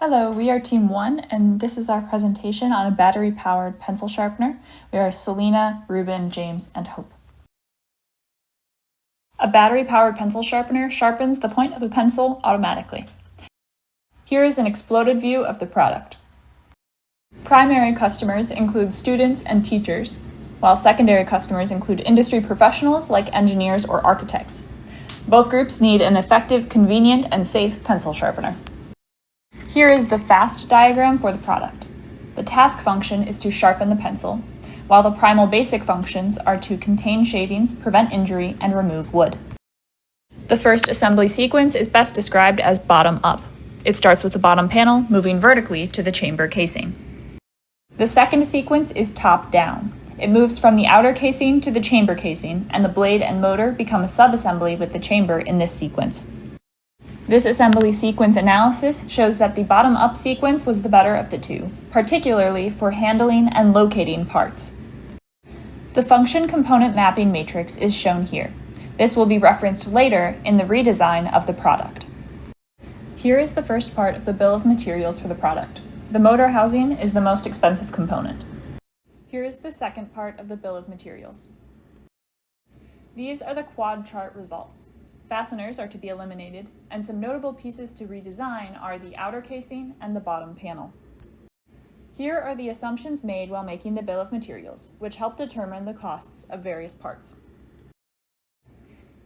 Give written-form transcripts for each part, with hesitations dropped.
Hello, we are Team 1, and this is our presentation on a battery-powered pencil sharpener. We are Selena, Ruben, James, and Hope. A battery-powered pencil sharpener sharpens the point of a pencil automatically. Here is an exploded view of the product. Primary customers include students and teachers, while secondary customers include industry professionals like engineers or architects. Both groups need an effective, convenient, and safe pencil sharpener. Here is the FAST diagram for the product. The task function is to sharpen the pencil, while the primal basic functions are to contain shavings, prevent injury, and remove wood. The first assembly sequence is best described as bottom-up. It starts with the bottom panel, moving vertically to the chamber casing. The second sequence is top-down. It moves from the outer casing to the chamber casing, and the blade and motor become a subassembly with the chamber in this sequence. This assembly sequence analysis shows that the bottom-up sequence was the better of the two, particularly for handling and locating parts. The function component mapping matrix is shown here. This will be referenced later in the redesign of the product. Here is the first part of the bill of materials for the product. The motor housing is the most expensive component. Here is the second part of the bill of materials. These are the quad chart results. Fasteners are to be eliminated, and some notable pieces to redesign are the outer casing and the bottom panel. Here are the assumptions made while making the bill of materials, which help determine the costs of various parts.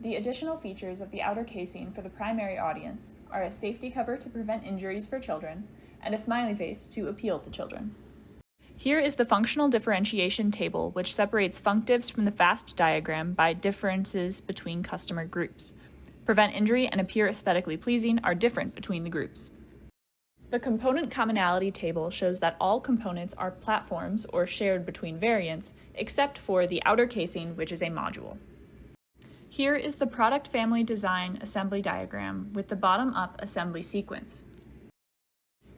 The additional features of the outer casing for the primary audience are a safety cover to prevent injuries for children, and a smiley face to appeal to children. Here is the functional differentiation table, which separates functives from the FAST diagram by differences between customer groups. Prevent injury and appear aesthetically pleasing are different between the groups. The component commonality table shows that all components are platforms or shared between variants, except for the outer casing, which is a module. Here is the product family design assembly diagram with the bottom-up assembly sequence.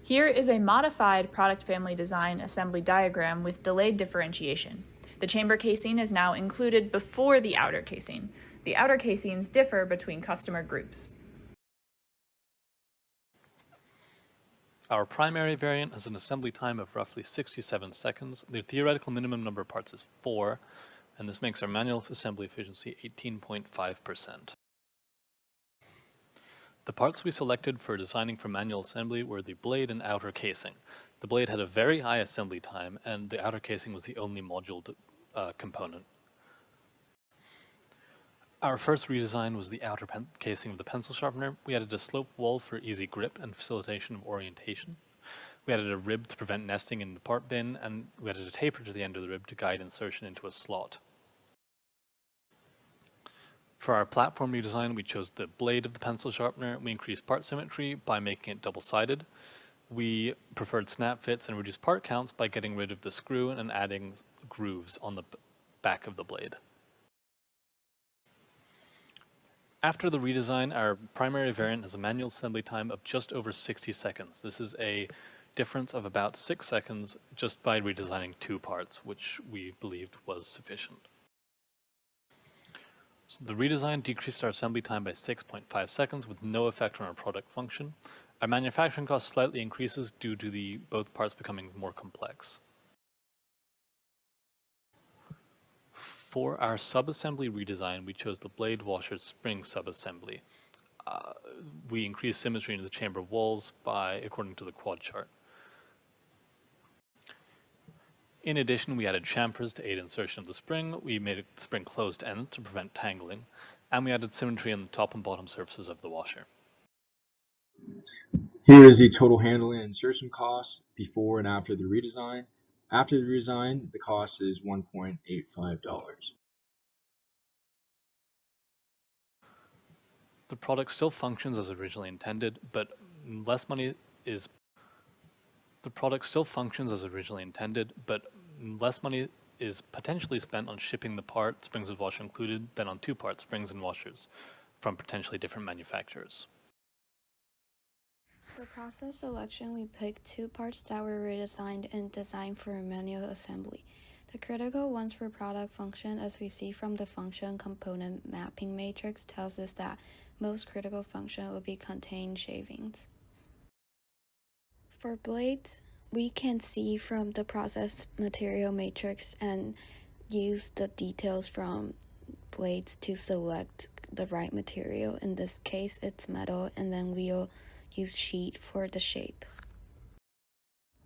Here is a modified product family design assembly diagram with delayed differentiation. The chamber casing is now included before the outer casing. The outer casings differ between customer groups. Our primary variant has an assembly time of roughly 67 seconds. The theoretical minimum number of parts is 4, and this makes our manual assembly efficiency 18.5%. The parts we selected for designing for manual assembly were the blade and outer casing. The blade had a very high assembly time, and the outer casing was the only module component. Our first redesign was the outer casing of the pencil sharpener. We added a slope wall for easy grip and facilitation of orientation. We added a rib to prevent nesting in the part bin, and we added a taper to the end of the rib to guide insertion into a slot. For our platform redesign, we chose the blade of the pencil sharpener. We increased part symmetry by making it double-sided. We preferred snap fits and reduced part counts by getting rid of the screw and adding grooves on the back of the blade. After the redesign, our primary variant has a manual assembly time of just over 60 seconds. This is a difference of about 6 seconds just by redesigning 2 parts, which we believed was sufficient. So the redesign decreased our assembly time by 6.5 seconds with no effect on our product function. Our manufacturing cost slightly increases due to both parts becoming more complex. For our subassembly redesign, we chose the blade washer spring subassembly. We increased symmetry in the chamber walls according to the quad chart. In addition, we added chamfers to aid insertion of the spring. We made the spring closed end to prevent tangling, and we added symmetry on the top and bottom surfaces of the washer. Here is the total handling and insertion cost before and after the redesign. After the redesign, the cost is $1.85. The product still functions as originally intended, but less money is potentially spent on shipping the part, springs with washer included, than on 2 parts, springs and washers, from potentially different manufacturers. For process selection, we picked 2 parts that were redesigned and designed for manual assembly. The critical ones for product function, as we see from the function component mapping matrix, tells us that most critical function will be contained shavings. For blades, we can see from the process material matrix and use the details from blades to select the right material. In this case, it's metal, and then we'll use sheet for the shape.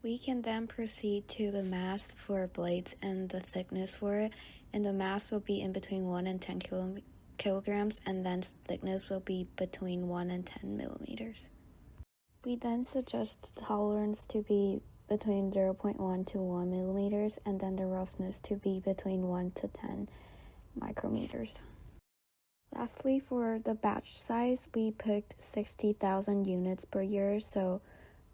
We can then proceed to the mass for blades and the thickness for it, and the mass will be in between 1 and 10 kilograms, and then thickness will be between 1 and 10 millimeters. We then suggest tolerance to be between 0.1 to 1 millimeters, and then the roughness to be between 1 to 10 micrometers. Lastly, for the batch size, we picked 60,000 units per year, so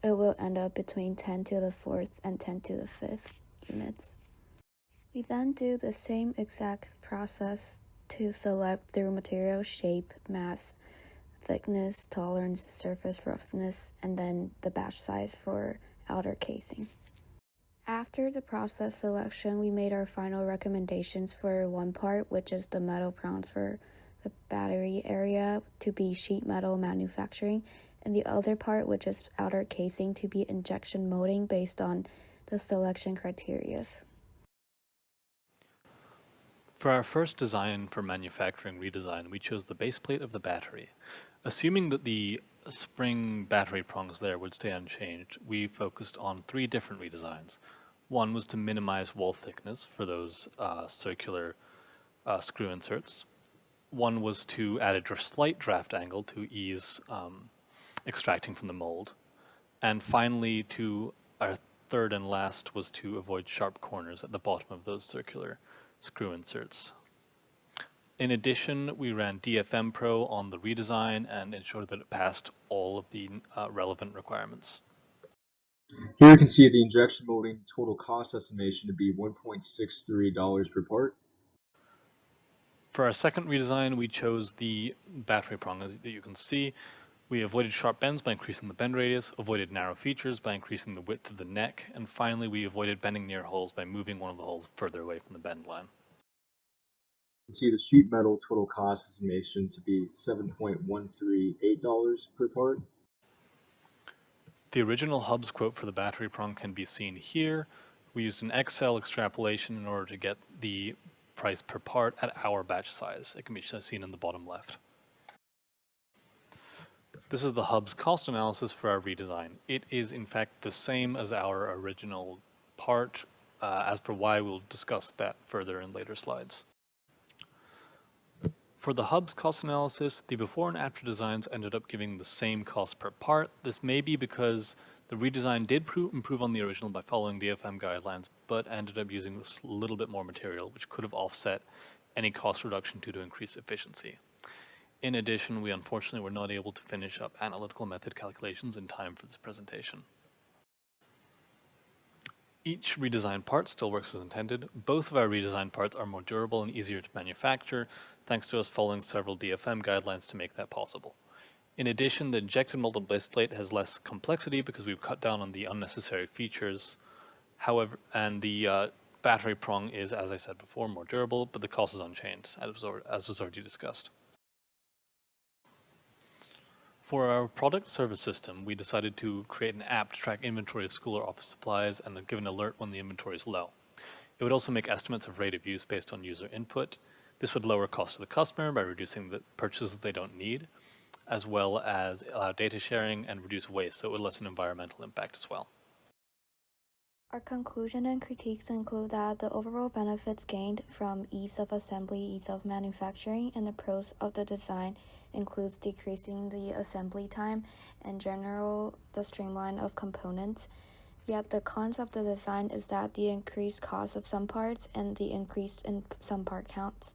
it will end up between 10 to the 4th and 10 to the 5th units. We then do the same exact process to select through material shape, mass, thickness, tolerance, surface roughness, and then the batch size for outer casing. After the process selection, we made our final recommendations for one part, which is the metal prongs for the battery area to be sheet metal manufacturing, and the other part, which is outer casing, to be injection molding based on the selection criteria. For our first design for manufacturing redesign, we chose the base plate of the battery. Assuming that the spring battery prongs there would stay unchanged, we focused on 3 different redesigns. One was to minimize wall thickness for those circular screw inserts. One was to add a slight draft angle to ease extracting from the mold. And finally, our third and last was to avoid sharp corners at the bottom of those circular screw inserts. In addition, we ran DfM Pro on the redesign and ensured that it passed all of the relevant requirements. Here you can see the injection molding total cost estimation to be $1.63 per part. For our second redesign, we chose the battery prong that you can see. We avoided sharp bends by increasing the bend radius, avoided narrow features by increasing the width of the neck, and finally we avoided bending near holes by moving one of the holes further away from the bend line. You can see the sheet metal total cost estimation to be $7.138 per part. The original Hubs quote for the battery prong can be seen here. We used an Excel extrapolation in order to get the price per part at our batch size. It can be seen in the bottom left. This is the Hubs cost analysis for our redesign. It is in fact the same as our original part. As per why, we'll discuss that further in later slides. For the Hubs cost analysis, the before and after designs ended up giving the same cost per part. This may be because the redesign did improve on the original by following DfM guidelines, but ended up using a little bit more material, which could have offset any cost reduction due to increased efficiency. In addition, we unfortunately were not able to finish up analytical method calculations in time for this presentation. Each redesigned part still works as intended. Both of our redesigned parts are more durable and easier to manufacture, thanks to us following several DfM guidelines to make that possible. In addition, the injected molded base plate has less complexity because we've cut down on the unnecessary features. However, and the battery prong is, as I said before, more durable, but the cost is unchanged, as was already discussed. For our product service system, we decided to create an app to track inventory of school or office supplies and give an alert when the inventory is low. It would also make estimates of rate of use based on user input. This would lower costs to the customer by reducing the purchases that they don't need, as well as allow data sharing and reduce waste, so it would lessen environmental impact as well. Our conclusion and critiques include that the overall benefits gained from ease of assembly, ease of manufacturing, and the pros of the design includes decreasing the assembly time and general the streamline of components. Yet the cons of the design is that the increased cost of some parts and the increase in some part counts.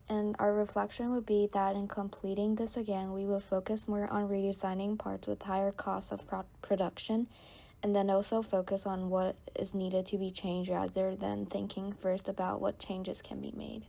And our reflection would be that in completing this again, we will focus more on redesigning parts with higher costs of production, and then also focus on what is needed to be changed rather than thinking first about what changes can be made.